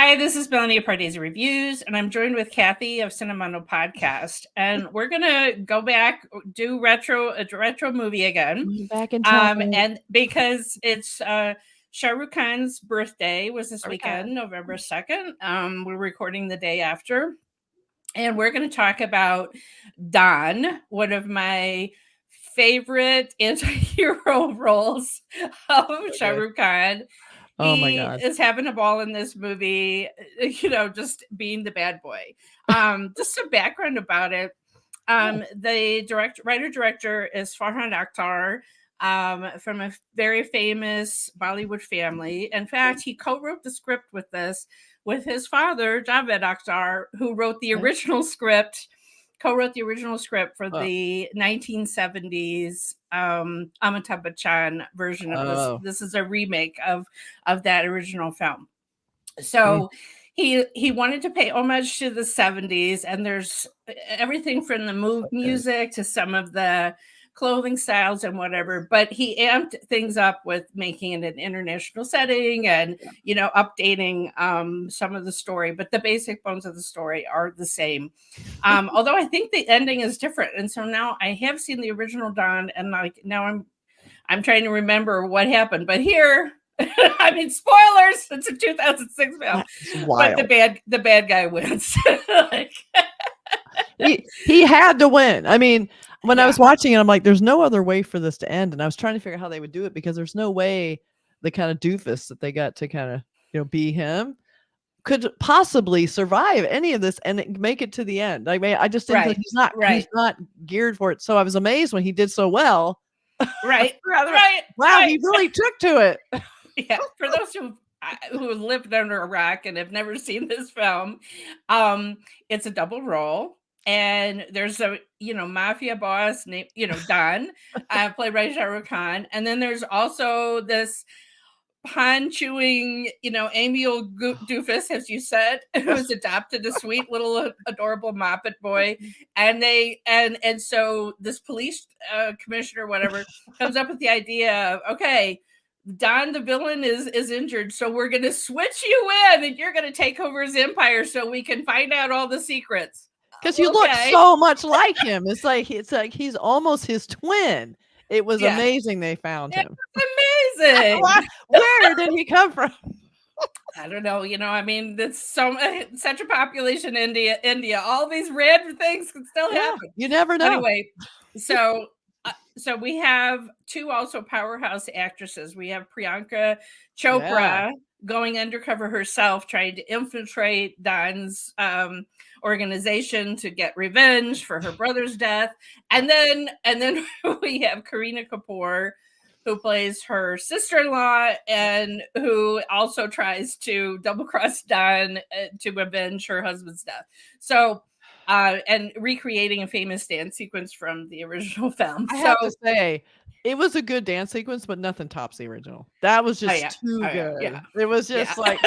Hi, this is Melanie of Pardesi Reviews, and I'm joined with Kathy of Cinemono Podcast, and we're gonna go back, do a retro movie again, Back in time. and because it's Shah Rukh Khan's birthday was this weekend, November 2nd. We're recording the day after, and we're going to talk about Don, one of my favorite anti-hero roles of Shah Rukh Khan. Oh my He God. is having a ball in this movie, just being the bad boy. Just some background about it. The writer director is Farhan Akhtar, from a very famous Bollywood family. In fact, he co-wrote the script with his father, Javed Akhtar, who wrote the original script, co-wrote the original script for the 1970s Amitabh Bachchan version of this. This is a remake of that original film. So he wanted to pay homage to the 70s, and there's everything from the music to some of the clothing styles and whatever, but he amped things up with making it an international setting and updating some of the story, but the basic bones of the story are the same. Although I think the ending is different, and so now I have seen the original Don, and now I'm trying to remember what happened, but here I mean, spoilers, it's a 2006 film, but the bad guy wins. he had to win. I mean, when I was watching it, I'm like, there's no other way for this to end. And I was trying to figure out how they would do it, because there's no way the kind of doofus that they got to kind of, be him could possibly survive any of this and make it to the end. I mean, I just didn't think he's not geared for it. So I was amazed when he did so well. Right. Wow, he really took to it. Yeah. For those who lived under a rock and have never seen this film, it's a double role. And there's a mafia boss named Don, played by Shah Rukh Khan, and then there's also this pun chewing amiable doofus, as you said, who's adopted a sweet little adorable moppet boy, and so this police commissioner, whatever, comes up with the idea of, okay, Don the villain is injured, so we're going to switch you in, and you're going to take over his empire so we can find out all the secrets. Because you look so much like him. It's like he's almost his twin. It was amazing they found him. Amazing. Where did he come from? I don't know. I mean, it's such a population in India. All these random things can still happen. You never know. Anyway, so we have two also powerhouse actresses. We have Priyanka Chopra going undercover herself, trying to infiltrate Don's organization to get revenge for her brother's death, and then we have Kareena Kapoor, who plays her sister-in-law and who also tries to double-cross Don to avenge her husband's death. So, and recreating a famous dance sequence from the original film. I have to say, it was a good dance sequence, but nothing tops the original. That was just too good. Yeah. It was just like...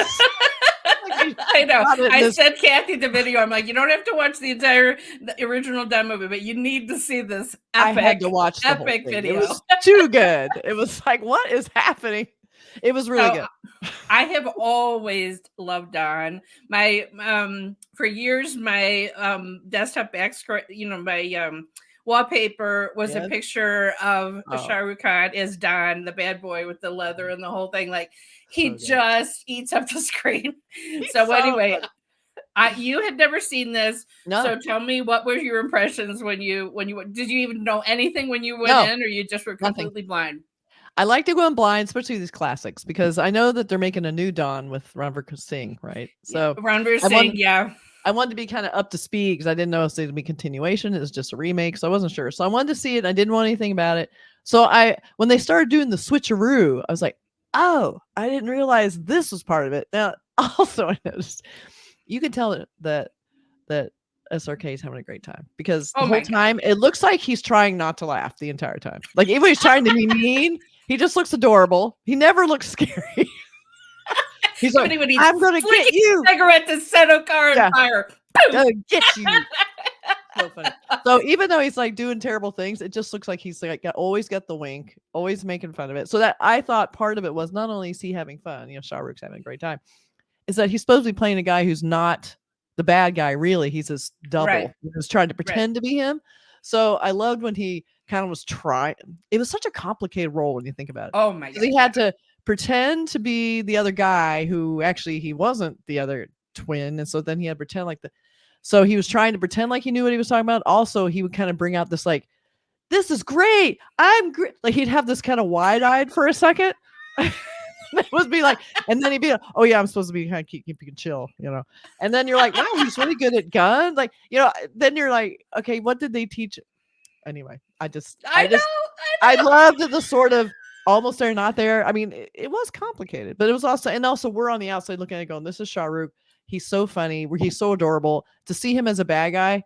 I know. I sent Kathy the video. I'm like, you don't have to watch the original Don movie, but you need to see this epic, I had to watch the epic video. It was too good. It was like, what is happening? It was really good. I have always loved Don. My for years, my desktop backscreen, my wallpaper was a picture of Shah Rukh Khan as Don, the bad boy with the leather and the whole thing. Like, he just eats up the screen. So anyway, you had never seen this. No. So tell me, what were your impressions when you did you even know anything when you went in, or you just were completely blind? I like to go in blind, especially these classics, because I know that they're making a new Don with Ranveer Singh, right? So Ranveer Singh, I wanted to be kind of up to speed because I didn't know if it would be continuation. It was just a remake, so I wasn't sure. So I wanted to see it. I didn't know anything about it. So when they started doing the switcheroo, I was like, oh, I didn't realize this was part of it. Now, also, I noticed you can tell that SRK is having a great time, because the whole time it looks like he's trying not to laugh the entire time. Like, even he's trying to be mean, he just looks adorable. He never looks scary. He's like, I'm going to get you. Cigarette to set a car on fire. Get you. So funny. So even though he's like doing terrible things, it just looks like he's like always got the wink, always making fun of it. So that I thought part of it was not only is he having fun, Shah Rukh's having a great time, is that he's supposed to be playing a guy who's not the bad guy. Really, he's his Right. double. He was trying to Right. pretend to be him. So I loved when he kind of was trying. It was such a complicated role when you think about it, Oh my because god. he had to pretend to be the other guy who actually he wasn't the other twin, and so then he had to pretend like the. So he was trying to pretend like he knew what he was talking about. Also, he would kind of bring out this like, "This is great. I'm great." Like he'd have this kind of wide-eyed for a second. It would be like, and then he'd be like, "Oh yeah, I'm supposed to be kind of keep you chill, you know." And then you're like, "Wow, he's really good at guns." Like, you know, then you're like, "Okay, what did they teach?" Anyway, I I know. loved the sort of almost there, not there. I mean, it was complicated, but it was also, and also we're on the outside looking at it going, "This is Shah Rukh. He's so funny. He's so adorable." To see him as a bad guy,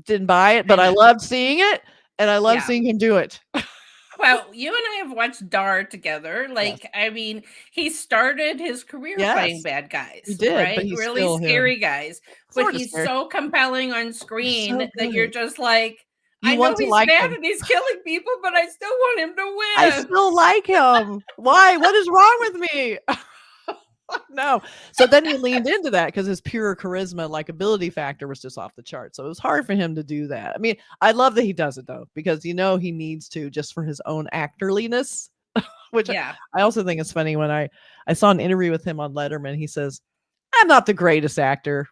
didn't buy it, I but I know. loved seeing it, and I love Yeah. seeing him do it. Well, you and I have watched Dar together. Yes. Like, I mean, he started his career playing Yes, bad he guys, did, but right? he's Really still him. scary guys. But Sort of he's scary. so compelling on They're screen so that you're good. just like, You I want know to he's like bad him. and he's killing people, but I still want him to I win. still like him. Why? What is wrong with me? No. So then he leaned into that because his pure charisma, likability factor was just off the chart. So it was hard for him to do that. I mean, I love that he does it though, because you know he needs to just for his own actorliness. Which Yeah. I also think is funny when I saw an interview with him on Letterman. He says, "I'm not the greatest actor,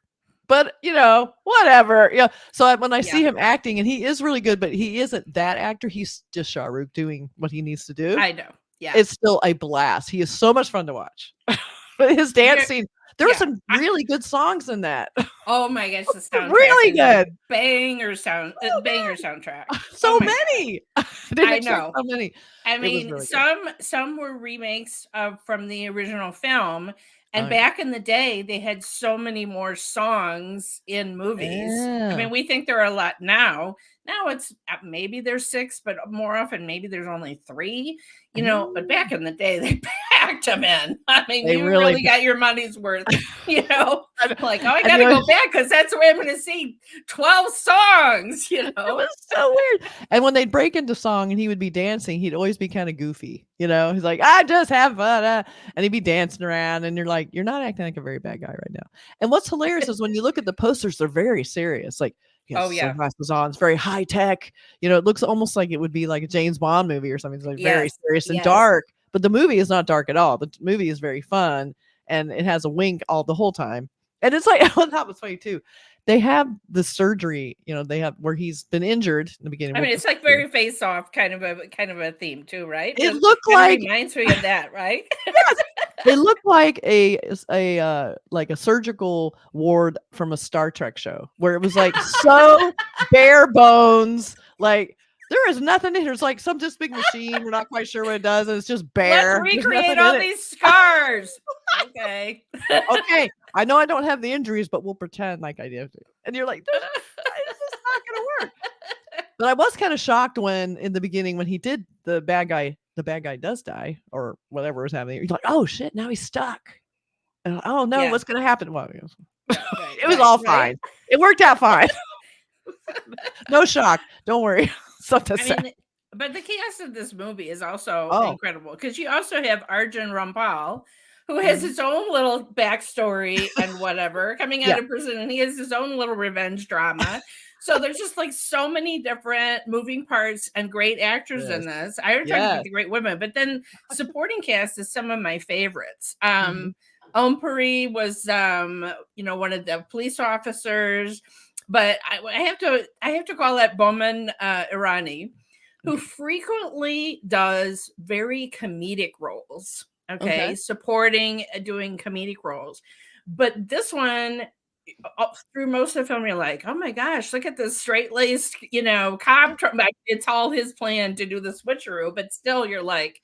but you know, whatever." Yeah. So when I Yeah. see him acting, and he is really good, but he isn't that actor. He's just Shah Rukh doing what he needs to do. I know. Yeah. It's still a blast. He is so much fun to watch. But his dance There, scene, there were yeah. some really good songs in that. Oh my gosh, the soundtrack Really is a good. So banger good. soundtrack. Oh So my god. many. I didn't I expect know. so many. I It was mean, really good. some were remakes of from the original film, and Oh yeah. back in the day, they had so many more songs in movies. I Yeah. mean, we think there are a lot now. Now it's maybe there's 6, but more often maybe there's only 3. You know, but back in the day, they packed them in. I mean, They you really really got your money's worth. You know, and like, oh, I and got to you know, go back because that's where I'm going to see 12 songs. You it know, was so weird. And when they'd break into song and he would be dancing, he'd always be kind of goofy. You know, he's like, "I just have fun." And he'd be dancing around, and you're like, "You're not acting like a very bad guy right now." And what's hilarious is when you look at the posters, they're very serious. Like, he has oh yeah, sunglasses on, it's very high tech. You know, it looks almost like it would be like a James Bond movie or something. It's like very yes, serious and yes. dark. But the movie is not dark at all. The movie is very fun, and it has a wink all the whole time. And it's like, I thought it was funny too. They have the surgery, you know, they have where he's been injured in the beginning. I We'll mean, it's just like very face off kind of a theme too, right? it Just looked kind of like reminds me of that, right? yes, it looked like like a surgical ward from a Star Trek show where it was like so bare bones, like there is nothing in here. It's like some just big machine. We're not quite sure what it does, and it's just Let's bare. There's recreate nothing in all it. these scars. Okay. Okay, I know I don't have the injuries, but we'll pretend like I do. And you're like, this is not gonna work. But I was kind of shocked when in the beginning when he did the bad guy does die or whatever was happening. You're like, "Oh shit, now he's stuck." And, "Oh no, Yeah. what's gonna happen?" Well, Right, right, it was right, all right. fine. It worked out fine. No shock. Don't worry. Something I sad. mean, but the cast of this movie is also Oh. incredible because you also have Arjun Rampal, who has Mhm. his own little backstory and whatever coming out Yeah. of prison, and he has his own little revenge drama. So there's just like so many different moving parts and great actors in Yes. this. I already talked about Yes. the great women, but then supporting cast is some of my favorites. Mhm. Om Puri was one of the police officers, but I have to call that Boman Irani, who Okay. frequently does very comedic roles. Okay. Okay, supporting, doing comedic roles, but this one, through most of the film, you're like, oh my gosh, look at this straight laced, cop. Like, it's all his plan to do the switcheroo, but still, you're like,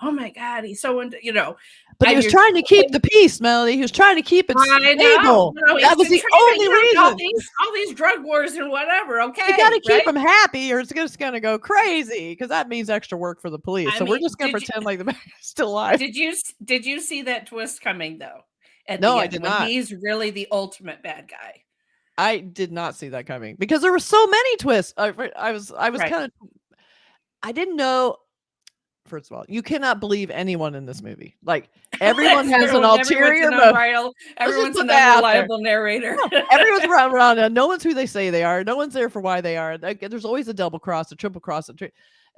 oh my god, he's so into, But he and was you're trying to keep the peace, Melody. He was trying to keep it I know. stable. He's That was been the trying to, only reason. all these drug wars and whatever. You got Okay, to keep right? him happy, or it's just going to go crazy because that means extra work for the police. I So we're mean, just going to pretend like the man is still alive. did you see that twist coming though at No, the I end did when not. he's really the ultimate bad guy? I did not see that coming because there were so many twists. I was Right. kind of I didn't know first of all, you cannot believe anyone in this movie. Like everyone That's has an true. ulterior motive. Everyone's put an that out there. unreliable narrator. No, everyone's around. No one's who they say they are. No one's there for why they are. Like, there's always a double cross, a triple cross, and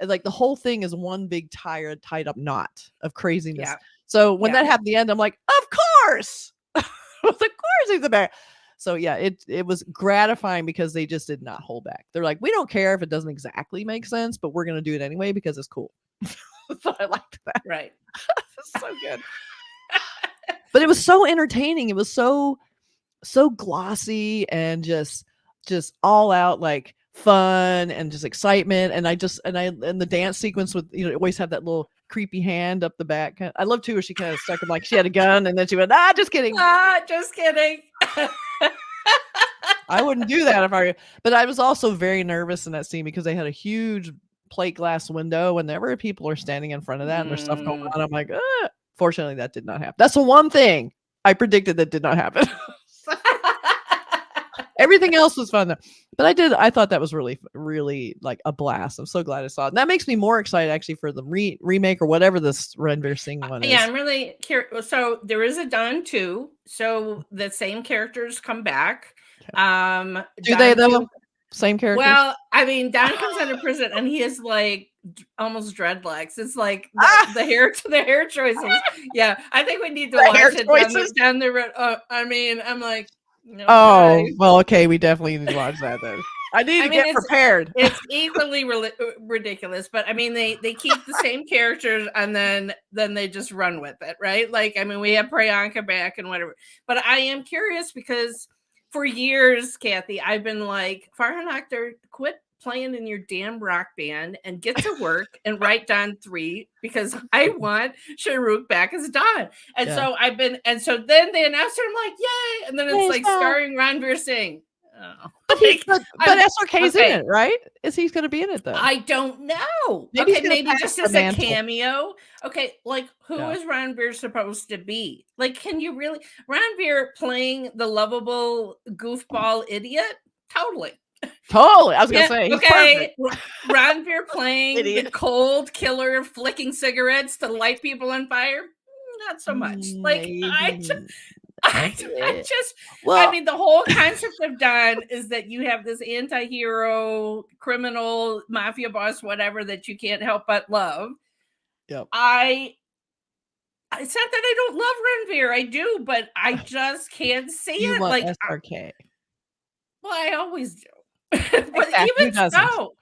like the whole thing is one big tied up knot of craziness. Yeah. So when Yeah. that happened at the end, I'm like, of course, of course he's the bear. So yeah, it was gratifying because they just did not hold back. They're like, we don't care if it doesn't exactly make sense, but we're gonna do it anyway because it's cool. So I liked that. Right. It's so good. But it was so entertaining. It was so glossy and just all out like fun and just excitement. And and the dance sequence with, always have that little creepy hand up the back. I love too where she kind of stuck him like she had a gun and then she went, just kidding. Just kidding. I wouldn't do that but I was also very nervous in that scene because they had a huge plate glass window. Whenever people are standing in front of that and there's stuff going on, I'm like, fortunately that did not happen. That's the one thing I predicted that did not happen. Everything else was fun though. But I thought that was really, really like a blast. I'm so glad I saw it. And that makes me more excited actually for the remake or whatever this Ranveer Singh one is. Yeah, I'm really curious. So there is a Don 2. So the same characters come back. Okay. Do they though? 2, same characters? Well, I mean, Don comes out of prison and he is like almost dreadlocks. It's like the hair choices. Yeah, I think we need to watch it down the road. I mean, I'm like, okay. Oh, well, okay, we definitely need to watch that then. I need to get prepared. It's equally ridiculous, but I mean, they keep the same characters and then they just run with it, right? Like, I mean, we have Priyanka back and whatever. But I am curious because for years, Kathy, I've been like, Farhan Akhtar, quit playing in your damn rock band and get to work and write Don 3 because I want Shah Rukh back as Don. And so so then they announced it. I'm like, yay! And then it's like starring Ranveer Singh. Oh. But SRK's in it, right? Is he going to be in it though? I don't know. Maybe just as a cameo. Okay, like who is Ranveer supposed to be? Like, can you really Ranveer playing the lovable goofball idiot? Totally. I was gonna say, okay. Ranveer playing the cold killer flicking cigarettes to light people on fire. Not so much. Like I mean, the whole concept of Don is that you have this anti-hero, criminal, mafia boss, whatever that you can't help but love. Yep. It's not that I don't love Ranveer, I do, but I just can't see you it. Want like SRK. Well, I always do. But even so.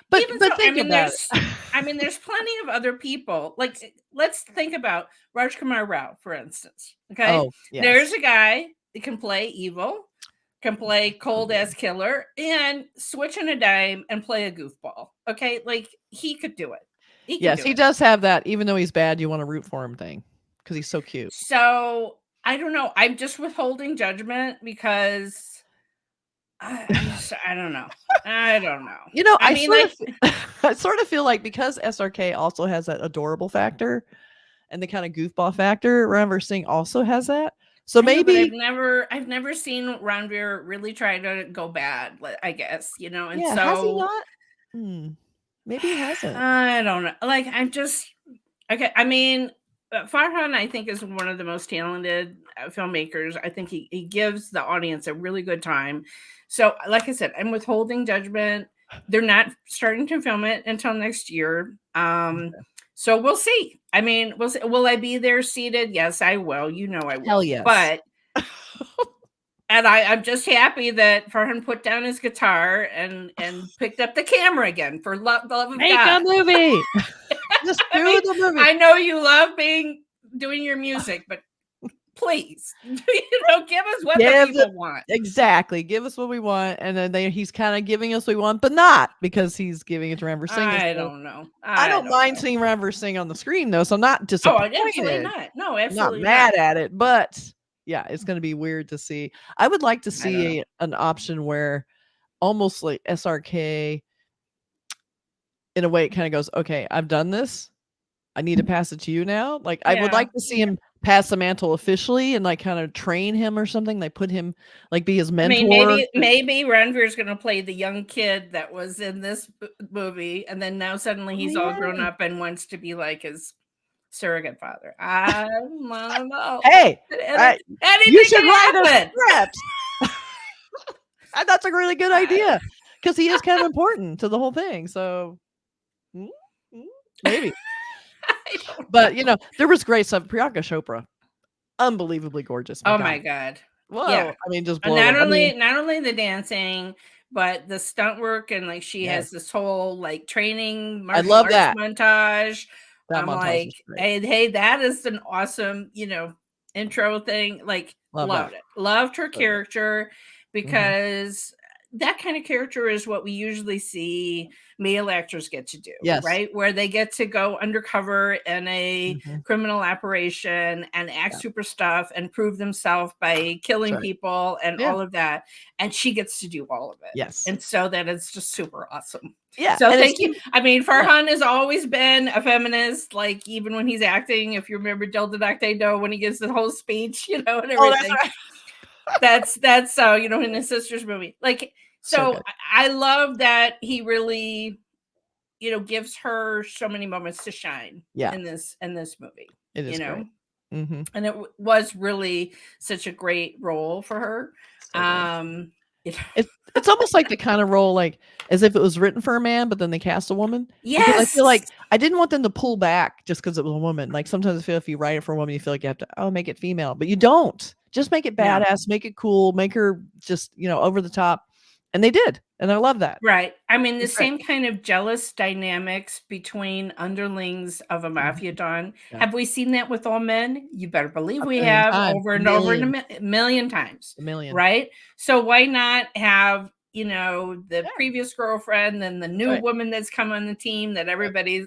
But think about it. I mean, there's plenty of other people. Like, let's think about Rajkumar Rao, for instance. Okay, There's a guy that can play evil, can play cold ass killer, and switch on a dime and play a goofball. Okay, like he could do it. He does have that. Even though he's bad, you want to root for him thing because he's so cute. So I don't know. I'm just withholding judgment because. I don't know. I sort of feel like because SRK also has that adorable factor and the kind of goofball factor, Ranveer Singh also has that. So maybe I've never seen Ranveer really try to go bad, I guess, and so has he not? Maybe he hasn't. I don't know. Like I'm just okay. I mean, Farhan, I think, is one of the most talented filmmakers. I think he gives the audience a really good time. So, like I said, I'm withholding judgment. They're not starting to film it until next year. So we'll see. I mean, we'll see. Will I be there seated? Yes, I will. I will. Hell yes. But and I'm just happy that Farhan put down his guitar and picked up the camera again for the love of God. Make a movie. Just do the movie. I know you love doing your music, but please, give us what the people want. Exactly. Give us what we want. And then he's kind of giving us what we want, but not because he's giving it to Ranveer Singh. I don't know. I don't mind seeing Ranveer Singh on the screen though, so I'm not disappointed. Oh, absolutely not. No, absolutely not mad at it, but yeah, it's going to be weird to see. I would like to see an option where almost like SRK, in a way, it kind of goes, okay, I've done this. I need to pass it to you now. Like I would like to see him pass the mantle officially and like kind of train him or something. They put him like be his I mean, mentor. maybe Ranveer's going to play the young kid that was in this movie, and then now suddenly he's all grown up and wants to be like his surrogate father. I don't know. Hey, Anything you should can write a happen. script. That's a really good idea because he is kind of important to the whole thing. So maybe. But you know, there was great stuff. Priyanka Chopra, unbelievably gorgeous. My God. Whoa. Yeah. I mean, just blow Not up. only the dancing, but the stunt work, and like she has this whole like training martial arts montage. That I'm montage like, was great. hey, that is an awesome, intro thing. Like, loved it. Loved her character because that kind of character is what we usually see male actors get to do, right? Where they get to go undercover in a criminal operation and act super stuff and prove themselves by killing people and all of that. And she gets to do all of it. Yes. And so that is just super awesome. Yeah. So thank you. I mean, Farhan has always been a feminist, like even when he's acting, if you remember Del Didacte when he gives the whole speech, and everything. Oh, that's right. that's in his sister's movie. Like, so I love that he really, gives her so many moments to shine in this movie. It is great. And it was really such a great role for her. It's almost like the kind of role, like as if it was written for a man, but then they cast a woman. Yes. Because I feel like I didn't want them to pull back just because it was a woman. Like sometimes I feel if you write it for a woman, you feel like you have to, make it female, but you don't. Just make it badass, make it cool, make her just, over the top. And they did. And I love that. Right. I mean, the same kind of jealous dynamics between underlings of a mafia don. Have we seen that with all men? You better believe we have over and over a million times. Right? So why not have, the previous girlfriend and the new woman that's come on the team that everybody's,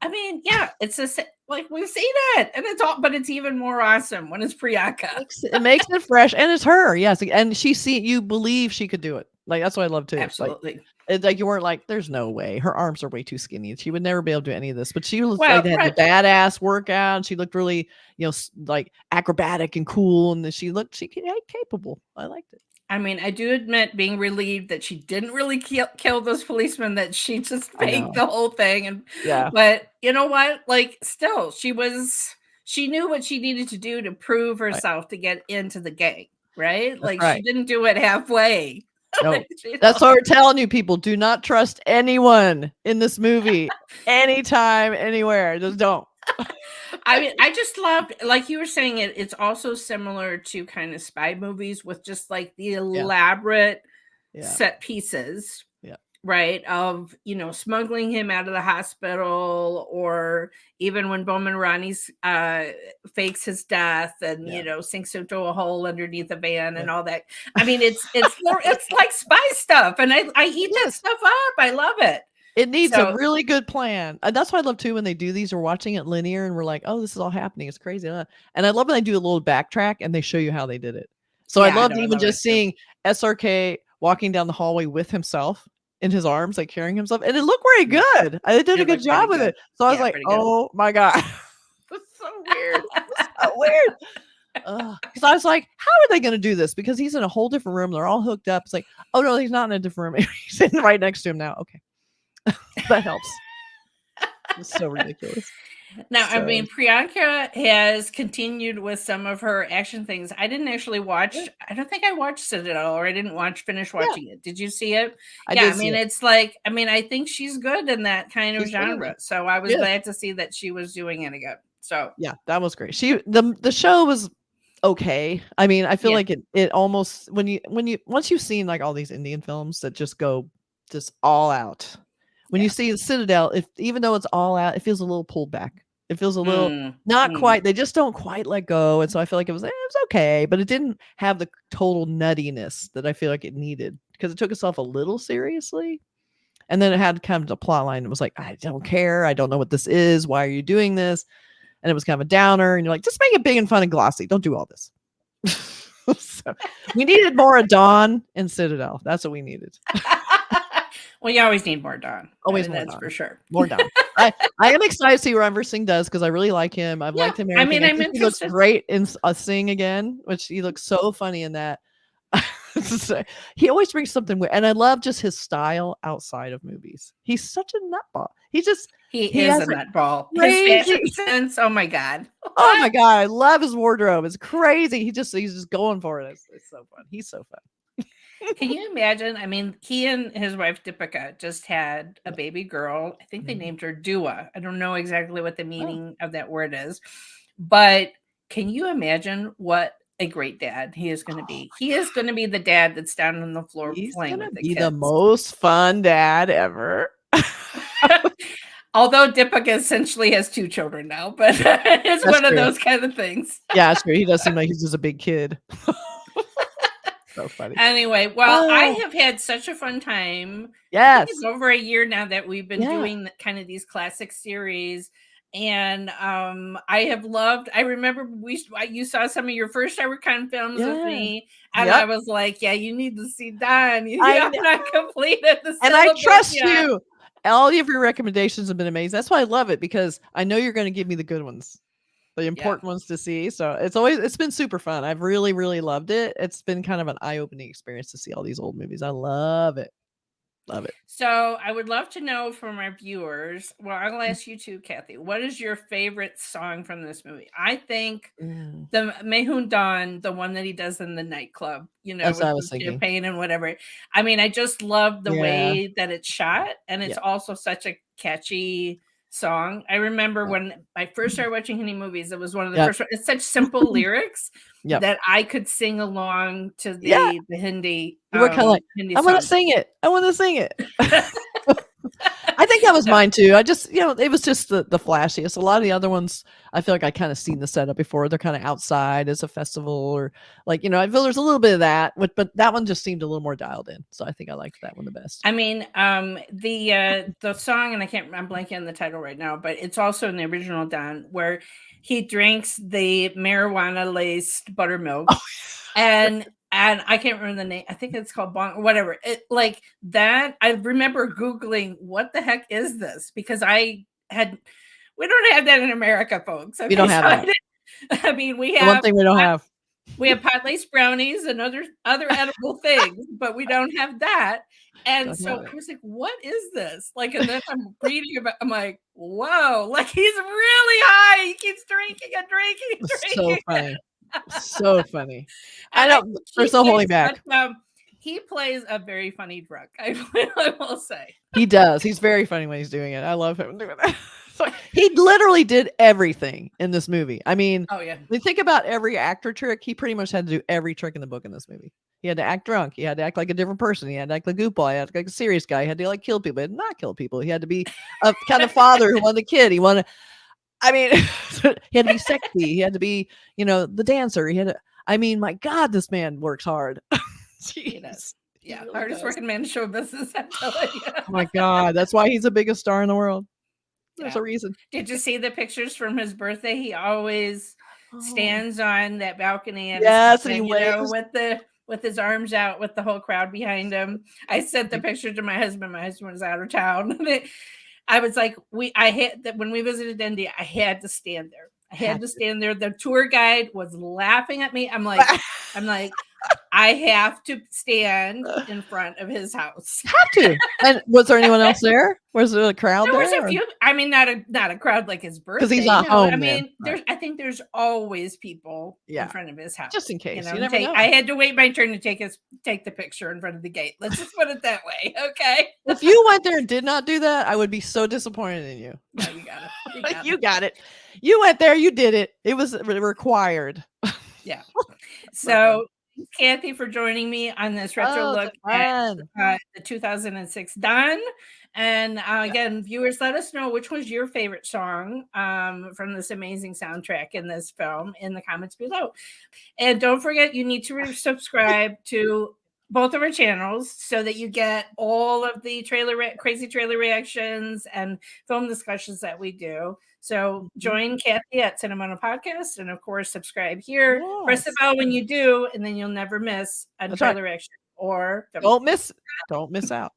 I mean, it's just like we've seen it, and but it's even more awesome when it's Priyanka. It makes it fresh, and it's her, yes, and you believe she could do it. Like that's what I love too. Absolutely. Like you weren't like, there's no way. Her arms are way too skinny. She would never be able to do any of this. But she was had the badass workout. She looked really, like acrobatic and cool, and she capable. I liked it. I mean, I do admit being relieved that she didn't really kill those policemen, that she just faked the whole thing. And but you know what? Like, still, she knew what she needed to do to prove herself to get into the gang, right? Like, she didn't do it halfway. No, that's what we're telling you, people. Do not trust anyone in this movie, anytime, anywhere. Just don't. I mean, I just loved, like you were saying, it's also similar to kind of spy movies with just like the elaborate set pieces, right? Of, smuggling him out of the hospital, or even when Boman Irani fakes his death and, sinks into a hole underneath a van and all that. I mean, it's like spy stuff, and I eat that stuff up. I love it. It needs a really good plan. And that's why I love too when they do these. We're watching it linear and we're like, oh, this is all happening. It's crazy. And I love when they do a little backtrack and they show you how they did it. So I loved even just seeing SRK walking down the hallway with himself in his arms, like carrying himself. And it looked very good. I did a good job with it. So I was like, oh my God. It's so weird. It's so weird. Because I was like, how are they going to do this? Because he's in a whole different room. They're all hooked up. It's like, oh no, he's not in a different room. He's sitting right next to him now. Okay. That helps. It's so ridiculous. Now, I mean, Priyanka has continued with some of her action things. I didn't actually watch. I don't think I watched Citadel, or I didn't finish watching it. Did you see it? I mean, it's like, I mean, I think she's good in that kind of genre. So I was glad to see that she was doing it again. So yeah, that was great. The show was okay. I mean, I feel like it almost once you've seen like all these Indian films that just go just all out. When you see the Citadel, even though it's all out, it feels a little pulled back. It feels a little not quite. They just don't quite let go, and so I feel like it was okay, but it didn't have the total nuttiness that I feel like it needed, because it took itself a little seriously, and then it had kind of a plot line. It was like, I don't care. I don't know what this is. Why are you doing this? And it was kind of a downer. And you're like, just make it big and fun and glossy. Don't do all this. So, we needed more of Dawn and Citadel. That's what we needed. Well, you always need more Dawn. Always more that's Dawn. for sure. More Dawn. I am excited to see what Ryan Singh does because I really like him. I've Yeah, liked him in I everything. mean, I I'm think he looks interested. great in Sing again, which he looks so funny in that. He always brings something weird, and I love just his style outside of movies. He's such a nutball. He He is a has a nutball. His fashion crazy. sense, oh my God. Oh my god, I love his wardrobe. It's crazy. He's just going for it. It's so fun. He's so fun. Can you imagine? I mean, he and his wife Deepika just had a baby girl. I think they Mhm. named her Dua. I don't know exactly what the Oh, meaning of that word is, but can you imagine what a great dad he is going to be? He is going to be the dad that's down on the floor he's playing gonna with the be the kids. most fun dad ever. Although Deepika essentially has 2 children now, but it's That's one of true. those kind of things. Yeah, that's true. He does seem like he's just a big kid. So funny. Anyway, well, I Oh, have had such a fun time. I think it's yes. over a year now that we've been Yeah. doing kind of these classic series, and I have loved. I remember you saw some of your first Shah Rukh Khan films with Yeah. me, and I Yep. was like, "Yeah, you need to see Don. You I have know. not completed the And I syllabus trust yet." you. All of your recommendations have been amazing. That's why I love it because I know you're going to give me the good ones, the Yeah. important ones to see. So it's been super fun. I've really, really loved it. It's been kind of an eye-opening experience to see all these old movies. I love it. Love it. So I would love to know from our viewers. Well, I'll ask you too, Kathy. What is your favorite song from this movie? I think Mm, the Mehun Dawn, the one that he does in the nightclub, that's what with I the was thinking. champagne and whatever. I mean, I just love the Yeah. way that it's shot, and it's Yeah. also such a catchy song. I remember Yeah. when I first started watching Hindi movies, it was one of the Yep. first. It's such simple lyrics Yep. that I could sing along to Yeah. the Hindi You were kind of like, Hindi I want to songs. sing it. I want to sing it. I think that was So mine too. I just, it was just the flashiest. A lot of the other ones, I feel like I kind of seen the setup before. They're kind of outside as a festival, or like, I feel there's a little bit of that, but that one just seemed a little more dialed in. So I think I liked that one the best. I mean, the song, and I'm blanking on the title right now, but it's also in the original Don where he drinks the marijuana laced buttermilk, Oh, and I can't remember the name. I think it's called Bon, whatever. It like that. I remember Googling what the heck is this because we don't have that in America, folks. we Okay, don't so have that. I mean we The one have thing we don't have. pot laced brownies and other edible things, but we don't have that. And Don't so have it. I was like, "What is this?" Like, and then I'm reading about. I'm like, "Whoa!" Like he's really high. He keeps drinking and drinking and It's so drinking. funny. So funny. I And I don't. think There's no holding back. he plays a very funny drunk. I will say. He does. He's very funny when he's doing it. I love him doing that. So he literally did everything in this movie. I mean, Oh yeah. when you think about every actor trick, he pretty much had to do every trick in the book in this movie. He had to act drunk. He had to act like a different person. He had to act like a goofball. He had to act like a serious guy. He had to like kill people. He had to not kill people. He had to be a kind of father who wanted a kid. He wanted. I mean, he had to be sexy. He had to be, the dancer. He had to. I mean, my God, this man works hard. He does. Jeez, he Yeah, really hardest does. working man in show business. I'm telling you. Oh my God, that's why he's the biggest star in the world. There's Yeah. a reason. Did you see the pictures from his birthday? He always Oh, stands on that balcony at his yes, and he kitchen, waves. with his arms out, with the whole crowd behind him. I sent the Like, picture to my husband. My husband was out of town. I was like, I had that when we visited India, I had to stand there. I had had to to. stand there. The tour guide was laughing at me. I'm like, I have to stand in front of his house. Have to. And was there anyone else there? Was there a crowd There was a there? few. I mean, not a crowd like his Because he's birthday. not No, I home then. mean, Right. I think there's always people in Yeah. front of his house. Just in case. You And never know. I had to wait my turn to take the picture in front of the gate. Let's just put it that way, okay? If you went there and did not do that, I would be so disappointed in you. No, you got it. You got You it. got it. You went there, you did it. It was required. Yeah. So, thanks, Kathy, for joining me on this retro Oh, look it's at fun. the 2006 Don. And again, viewers, let us know which was your favorite song from this amazing soundtrack in this film in the comments below. And don't forget, you need to subscribe to both of our channels so that you get all of the crazy trailer reactions and film discussions that we do. So join Kathy at Cinnamon Podcast, and of course, subscribe here. Press the Yes. bell when you do, and then you'll never miss a That's right. trailer reaction or film. Don't miss out.